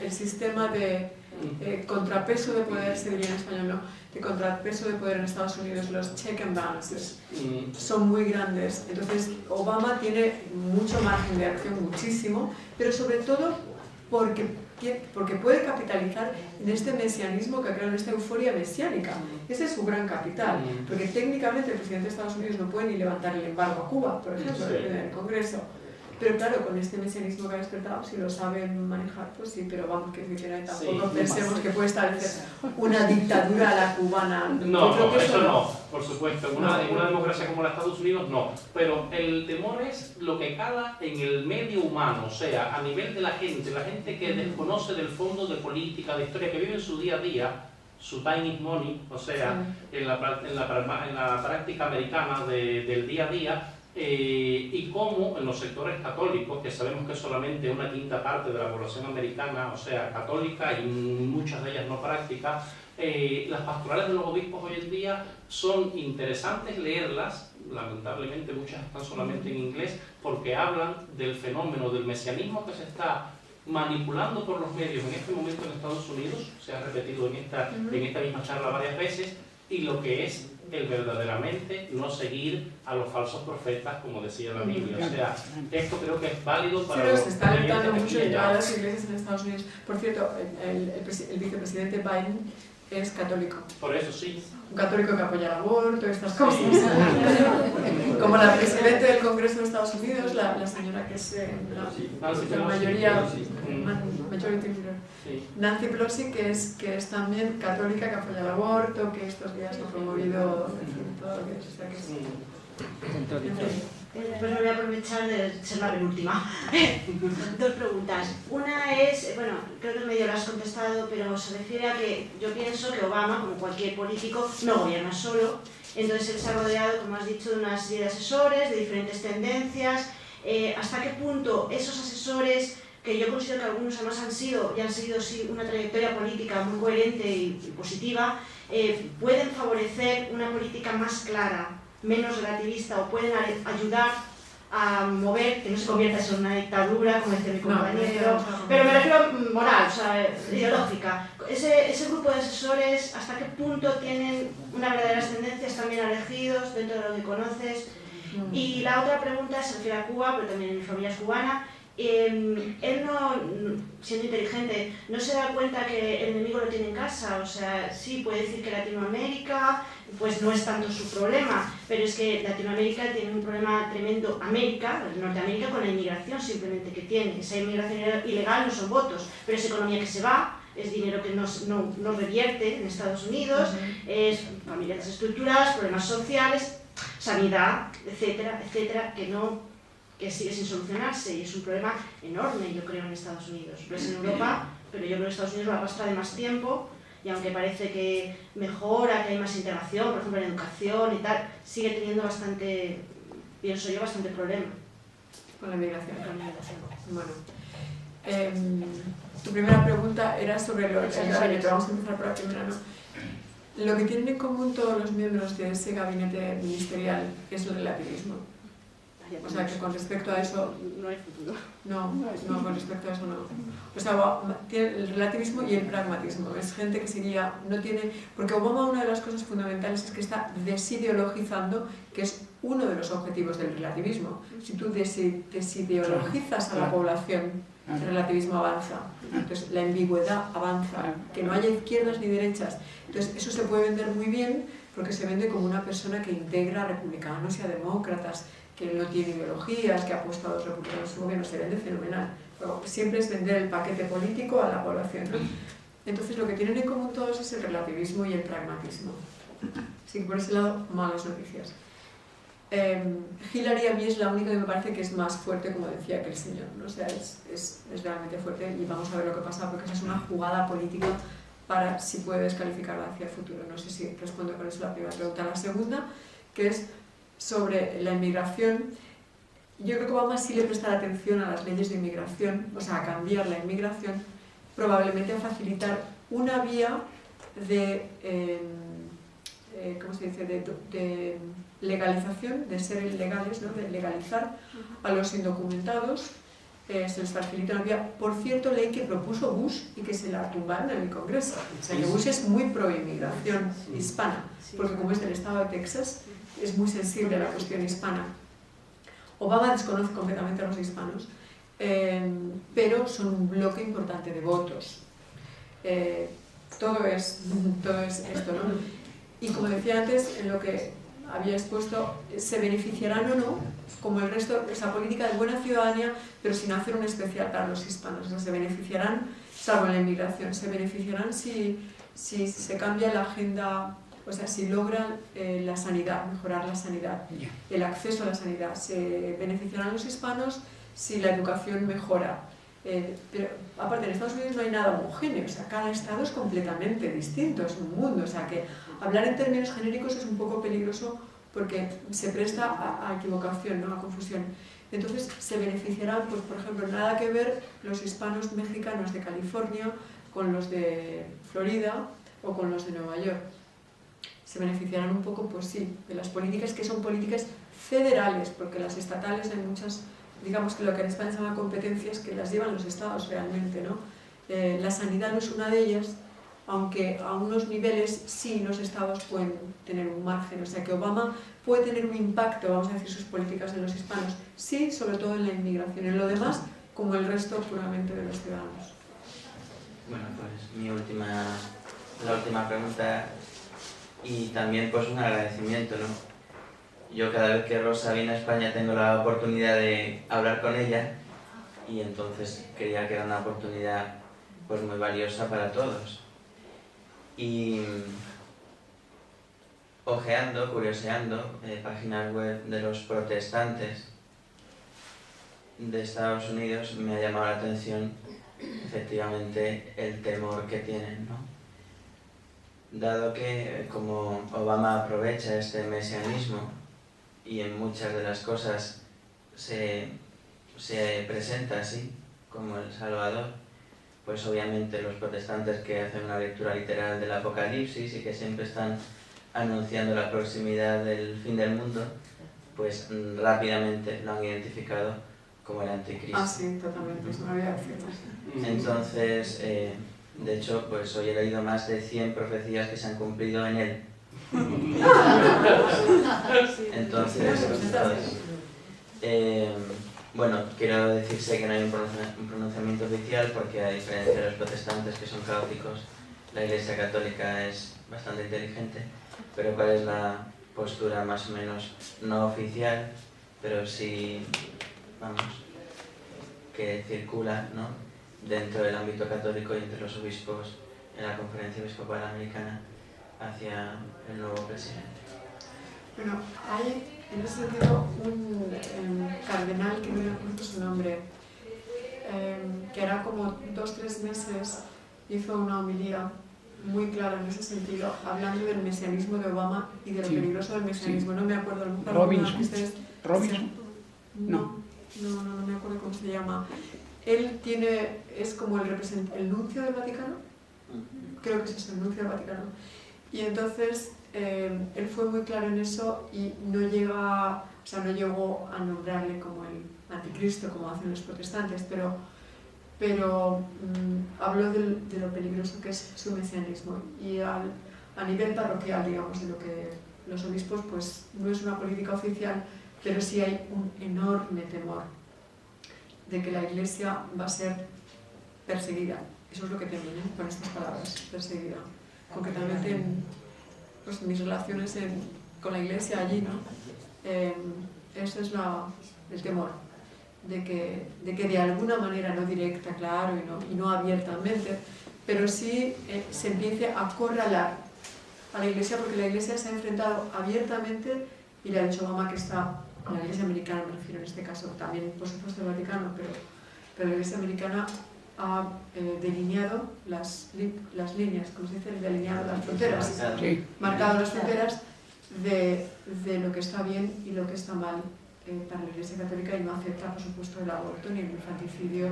el sistema de contrapeso de poder, se diría en español, ¿no? De contrapeso de poder en Estados Unidos, los check and balances, son muy grandes. Entonces, Obama tiene mucho margen de acción, muchísimo, pero sobre todo porque puede capitalizar en este mesianismo que crea, en esta euforia mesiánica. Ese es su gran capital, porque técnicamente el presidente de Estados Unidos no puede ni levantar el embargo a Cuba, por ejemplo, en el Congreso. Pero claro, con este mesianismo que ha despertado, si lo saben manejar, pues sí, pero vamos, que tampoco pensemos que puede establecer una dictadura a la cubana. No, eso no, por supuesto. En una democracia como la de Estados Unidos, no. Pero el temor es lo que cala en el medio humano, o sea, a nivel de la gente que desconoce del fondo de política, de historia, que vive en su día a día, su time is money, o sea, en la práctica americana del día a día, y cómo en los sectores católicos, que sabemos que es solamente una quinta parte de la población americana, o sea, católica y muchas de ellas no prácticas, las pastorales de los obispos hoy en día son interesantes leerlas, lamentablemente muchas están solamente en inglés, porque hablan del fenómeno del mesianismo que se está manipulando por los medios en este momento en Estados Unidos, se ha repetido en esta misma charla varias veces, y lo que es el verdaderamente no seguir a los falsos profetas, como decía la Biblia. O sea, esto creo que es válido para los se está alentando mucho en todas las iglesias en Estados Unidos. Por cierto, el vicepresidente Biden es católico. Por eso sí. Un católico que apoya el aborto, estas cosas. Sí. Como la presidenta del Congreso de Estados Unidos, la señora que es la mayoría, majority leader. Nancy Pelosi, que es también católica, que apoya el aborto, que estos días ha promovido todo lo que es. O sea, que sí. Pues me voy a aprovechar de ser la penúltima. Dos preguntas. Una es, bueno, creo que medio lo has contestado, pero se refiere a que yo pienso que Obama, como cualquier político, no gobierna solo. Entonces él se ha rodeado, como has dicho, de una serie de asesores, de diferentes tendencias. ¿Hasta qué punto esos asesores, que yo considero que algunos además han seguido una trayectoria política muy coherente y positiva, pueden favorecer una política más clara, menos relativista, o pueden ayudar a mover, que no se convierta eso en una dictadura, como decía mi compañero, pero me refiero moral, o sea, ideológica. Ese grupo de asesores, ¿hasta qué punto tienen unas verdaderas tendencias también elegidos dentro de lo que conoces? Y la otra pregunta se refiere a Cuba, pero también mi familia es cubana. Él no, siendo inteligente, no se da cuenta que el enemigo lo tiene en casa. O sea, sí, puede decir que Latinoamérica pues no es tanto su problema, pero es que Latinoamérica tiene un problema tremendo, Norteamérica, con la inmigración simplemente que tiene. Esa inmigración ilegal no son votos, pero es economía que se va, es dinero que no revierte en Estados Unidos, es familias desestructuradas, problemas sociales, sanidad, etcétera, etcétera, que sigue sin solucionarse, y es un problema enorme, yo creo, en Estados Unidos. Lo es en Europa, pero yo creo que Estados Unidos lo arrastra de más tiempo, y aunque parece que mejora, que hay más integración, por ejemplo en educación y tal, sigue teniendo bastante, pienso yo, bastante problema. Con la migración. Bueno, tu primera pregunta era sobre el gabinete. Vamos a empezar por la primera, ¿no? Lo que tienen en común todos los miembros de ese gabinete ministerial es el relativismo. O sea, que con respecto a eso... No hay futuro. No, con respecto a eso no. O sea, tiene el relativismo y el pragmatismo. Es gente que seguía, no tiene... Porque Obama, una de las cosas fundamentales es que está desideologizando, que es uno de los objetivos del relativismo. Si tú desideologizas a la población, el relativismo avanza. Entonces, la ambigüedad avanza. Que no haya izquierdas ni derechas. Entonces, eso se puede vender muy bien porque se vende como una persona que integra a republicanos y a demócratas, que no tiene ideologías, que ha puesto a los republicanos en su gobierno, se vende fenomenal. Pero siempre es vender el paquete político a la población, ¿no? Entonces, lo que tienen en común todos es el relativismo y el pragmatismo. Así que por ese lado, malas noticias. Hillary a mí es la única que me parece que es más fuerte, como decía aquel señor, ¿no? O sea, es realmente fuerte, y vamos a ver lo que pasa, porque esa es una jugada política para si puede descalificarla hacia el futuro. No sé si respondo con eso la primera pregunta. La segunda, que es sobre la inmigración. Yo creo que Obama sí le prestará atención a las leyes de inmigración, o sea, a cambiar la inmigración, probablemente a facilitar una vía de, ¿cómo se dice?, de legalización, de ser ilegales, ¿no?, de legalizar a los indocumentados, se les facilita la vía. Por cierto, ley que propuso Bush y que se la tumbaron en el Congreso. O sea que Bush es muy pro inmigración hispana, porque como es del estado de Texas, es muy sensible a la cuestión hispana. Obama desconoce completamente a los hispanos, pero son un bloque importante de votos. Todo es esto, ¿no? Y como decía antes, en lo que había expuesto, se beneficiarán o no, como el resto, esa política de buena ciudadanía, pero sin hacer un especial para los hispanos. O sea, se beneficiarán, salvo la inmigración, se beneficiarán si se cambia la agenda, o sea, si logran la sanidad, mejorar la sanidad, el acceso a la sanidad. Se beneficiarán los hispanos si la educación mejora. Pero aparte, en Estados Unidos no hay nada homogéneo, o sea, cada estado es completamente distinto, es un mundo, o sea que hablar en términos genéricos es un poco peligroso porque se presta a equivocación, ¿no? A confusión. Entonces se beneficiarán, pues, por ejemplo, nada que ver los hispanos mexicanos de California con los de Florida o con los de Nueva York. Se beneficiarán un poco, pues sí, de las políticas que son políticas federales, porque las estatales hay muchas, digamos que lo que en España se llama competencias, que las llevan los estados realmente, ¿no? La sanidad no es una de ellas, aunque a unos niveles sí los estados pueden tener un margen, o sea que Obama puede tener un impacto, vamos a decir, sus políticas en los hispanos, sí, sobre todo en la inmigración, en lo demás, como el resto puramente de los ciudadanos. Bueno, pues la última pregunta, y también pues un agradecimiento, ¿no? Yo cada vez que Rosa viene a España tengo la oportunidad de hablar con ella, y entonces creía que era una oportunidad pues muy valiosa para todos. Y ojeando, curioseando páginas web de los protestantes de Estados Unidos, me ha llamado la atención efectivamente el temor que tienen, ¿no? Dado que como Obama aprovecha este mesianismo y en muchas de las cosas se presenta así, como el Salvador, pues obviamente los protestantes que hacen una lectura literal del Apocalipsis y que siempre están anunciando la proximidad del fin del mundo, pues rápidamente lo han identificado como el anticristo. Ah, sí, totalmente, eso no había decirlo. Entonces, de hecho, pues hoy he leído más de 100 profecías que se han cumplido en él. Entonces, bueno, quiero decirse que no hay un pronunciamiento oficial porque a diferencia de los protestantes que son caóticos, la Iglesia Católica es bastante inteligente, pero ¿cuál es la postura más o menos no oficial, pero sí, vamos, que circula, ¿no?, dentro del ámbito católico y entre los obispos en la Conferencia Episcopal Americana hacia el nuevo presidente? Bueno, hay en ese sentido un cardenal, que no me acuerdo su nombre, que hará como 2 o 3 meses hizo una homilía muy clara en ese sentido, hablando del mesianismo de Obama y de lo peligroso del mesianismo. No me acuerdo, a lo mejor Robinson. Robinson. No me acuerdo cómo se llama. Él es como el nuncio del Vaticano, creo que es el nuncio del Vaticano, y entonces él fue muy claro en eso y no llegó a nombrarle como el anticristo como hacen los protestantes, pero habló de lo peligroso que es su mesianismo, y a nivel parroquial, digamos, de lo que los obispos, pues no es una política oficial, pero sí hay un enorme temor de que la Iglesia va a ser perseguida. Eso es lo que terminé con estas palabras, perseguida. Concretamente en mis relaciones con la Iglesia allí, ¿no? Ese es el temor, de que de alguna manera, no directa, claro, y no abiertamente, pero sí se empiece a acorralar a la Iglesia, porque la Iglesia se ha enfrentado abiertamente, y le ha dicho Obama que está, la Iglesia americana me refiero en este caso, también por supuesto el Vaticano, pero la Iglesia americana ha delineado las líneas, como se dice, delineado las fronteras, marcado las fronteras de lo que está bien y lo que está mal para la Iglesia Católica, y no acepta, por supuesto, el aborto, ni el infanticidio,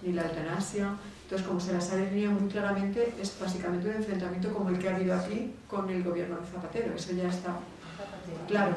ni la eutanasia. Entonces, como se las ha delineado muy claramente, es básicamente un enfrentamiento como el que ha habido aquí con el gobierno de Zapatero. Eso ya está claro.